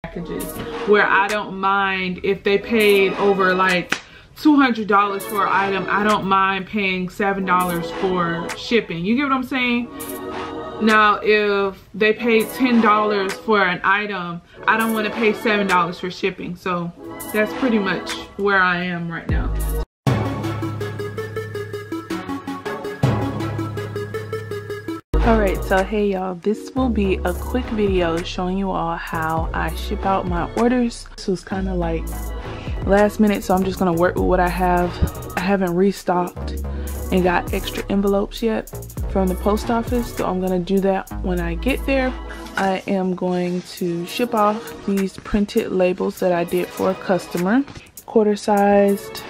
packages, where I don't mind if they paid over like $200 for an item. I don't mind paying $7 for shipping. You get what I'm saying? Now, if they paid $10 for an item, I don't want to pay $7 for shipping. So that's pretty much where I am right now. Alright, so hey y'all, this will be a quick video showing you all how I ship out my orders. This was kind of like last minute, so I'm just going to work with what I have. I haven't restocked and got extra envelopes yet from the post office, so I'm going to do that when I get there. I am going to ship off these printed labels that I did for a customer. Quarter-sized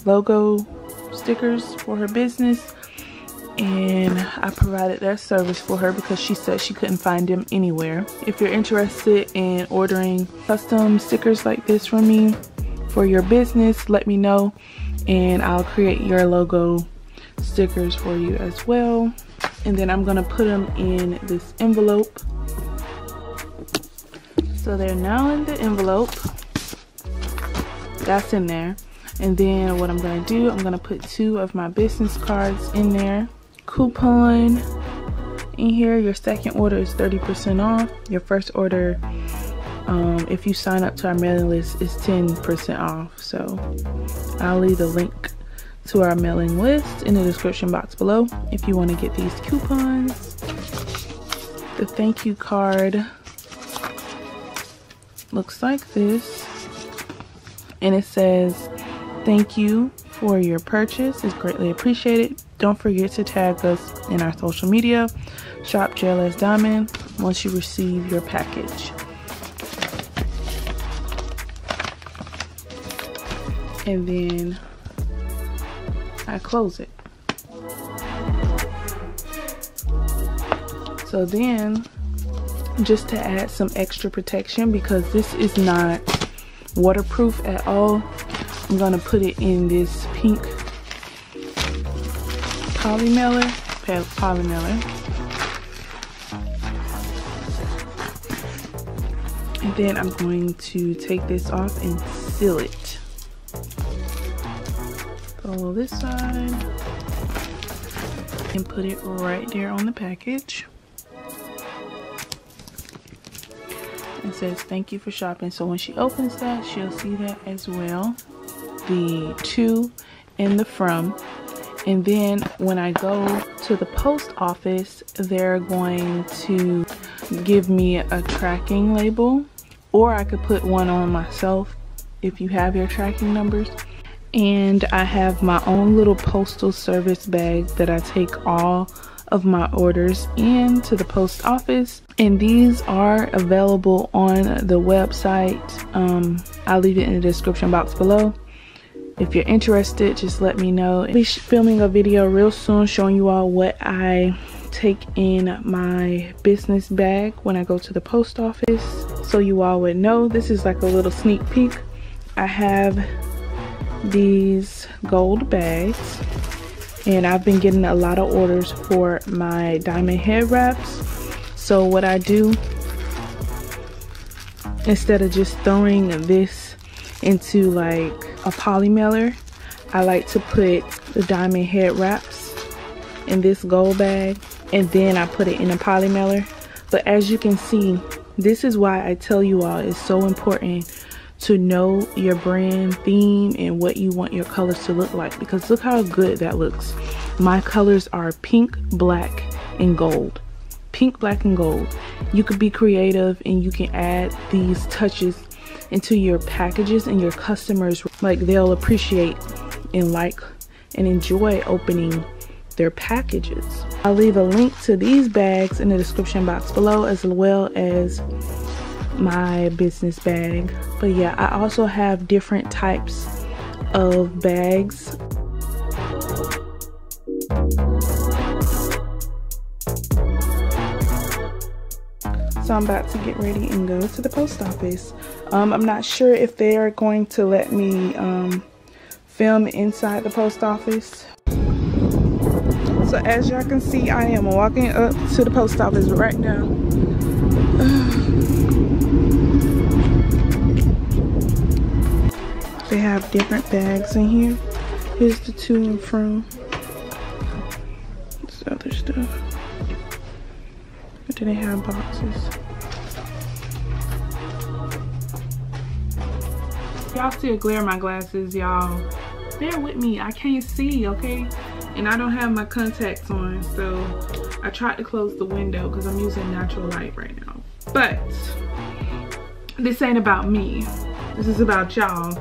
logo stickers for her business. And I provided that service for her because she said she couldn't find them anywhere. If you're interested in ordering custom stickers like this from me for your business, let me know and I'll create your logo stickers for you as well. And then I'm gonna put them in this envelope. So they're now in the envelope. That's in there. And then what I'm gonna do, I'm gonna put 2 of my business cards in there. Coupon in here. Your second order is 30% off. Your first order, if you sign up to our mailing list, is 10% off. So I'll leave the link to our mailing list in the description box below if you want to get these coupons. The thank you card looks like this, and it says thank you for your purchase, it's greatly appreciated. Don't forget to tag us in our social media, shop JLS Diamond, once you receive your package. And then I close it. So then, just to add some extra protection, because this is not waterproof at all, I'm gonna put it in this pink poly mailer. And then I'm going to take this off and seal it. Follow this side and put it right there on the package. It says thank you for shopping, so when she opens that, she'll see that as well. The to and the from. And then when I go to the post office, they're going to give me a tracking label, or I could put one on myself if you have your tracking numbers. And I have my own little postal service bag that I take all of my orders into the post office, and these are available on the website. I'll leave it in the description box below. If you're interested, just let me know. I'll be filming a video real soon showing you all what I take in my business bag when I go to the post office, so you all would know. This is like a little sneak peek. I have these gold bags, and I've been getting a lot of orders for my diamond head wraps. So what I do, instead of just throwing this into like a poly mailer, I like to put the diamond head wraps in this gold bag, and then I put it in a poly mailer. But as you can see, this is why I tell you all it's so important to know your brand theme and what you want your colors to look like, because look how good that looks. My colors are pink, black, and gold. Pink, black, and gold. You could be creative and you can add these touches into your packages, and your customers, like, they'll appreciate and like and enjoy opening their packages. I'll leave a link to these bags in the description box below, as well as my business bag. But yeah, I also have different types of bags. So I'm about to get ready and go to the post office. I'm not sure if they are going to let me film inside the post office. So as y'all can see, I am walking up to the post office right now. They have different bags in here. Here's the to and from. This other stuff. But then they have boxes. Y'all still glare my glasses, y'all. Bear with me, I can't see, okay? And I don't have my contacts on, so I tried to close the window because I'm using natural light right now. But this ain't about me. This is about y'all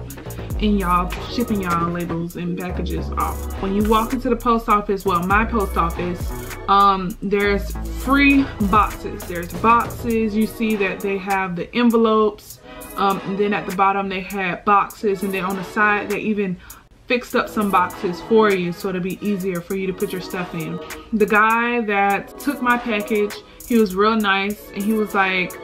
and y'all shipping y'all labels and packages off. When you walk into the post office, well, my post office, there's free boxes. There's boxes. You see that they have the envelopes, and then at the bottom they had boxes, and then on the side they even fixed up some boxes for you so it'll be easier for you to put your stuff in. The guy that took my package, he was real nice, and he was like,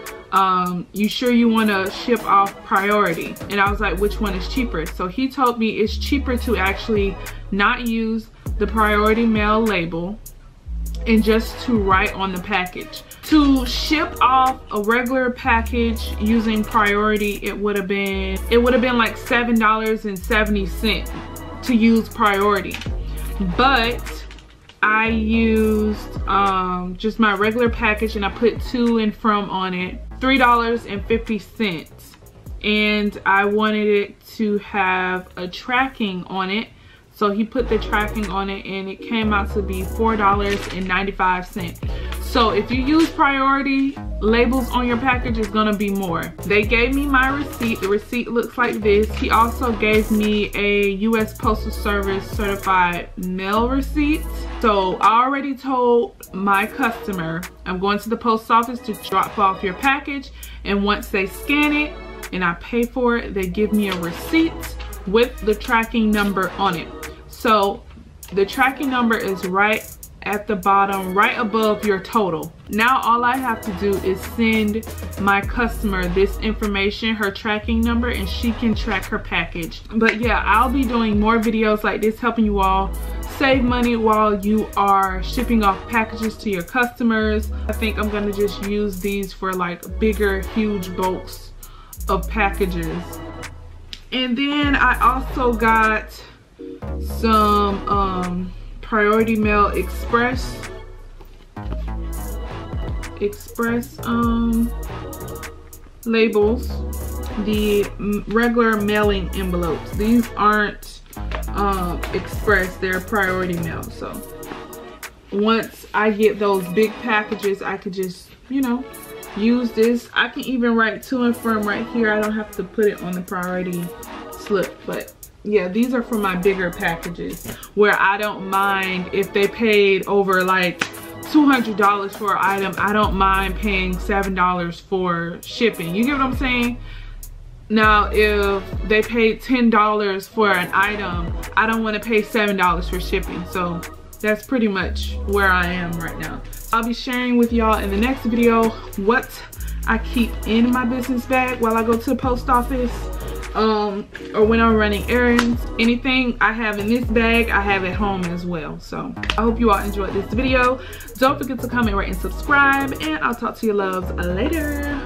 you sure you want to ship off priority? And I was like, which one is cheaper? So he told me it's cheaper to actually not use the priority mail label and just to write on the package. To ship off a regular package using priority, it would have been like $7.70 to use priority. But I used just my regular package, and I put to and from on it, $3.50. And I wanted it to have a tracking on it, so he put the tracking on it, and it came out to be $4.95. So if you use priority, labels on your package is gonna be more. They gave me my receipt. The receipt looks like this. He also gave me a US Postal Service certified mail receipt. So I already told my customer, I'm going to the post office to drop off your package, and once they scan it and I pay for it, they give me a receipt with the tracking number on it. So the tracking number is right at the bottom, right above your total. Now all I have to do is send my customer this information, her tracking number, and she can track her package. But yeah, I'll be doing more videos like this, helping you all save money while you are shipping off packages to your customers. I think I'm gonna just use these for like bigger, huge bulks of packages. And then I also got some Priority Mail Express labels, the regular mailing envelopes. These aren't express, they're priority mail. So once I get those big packages, I could just, you know, use this. I can even write to and from right here. I don't have to put it on the priority slip. But yeah, these are for my bigger packages where I don't mind if they paid over like $200 for an item. I don't mind paying $7 for shipping. You get what I'm saying? Now, if they paid $10 for an item, I don't want to pay $7 for shipping. So that's pretty much where I am right now. I'll be sharing with y'all in the next video what I keep in my business bag while I go to the post office, or when I'm running errands. Anything I have in this bag, I have at home as well. So I hope you all enjoyed this video. Don't forget to comment, rate, and subscribe, and I'll talk to you loves later.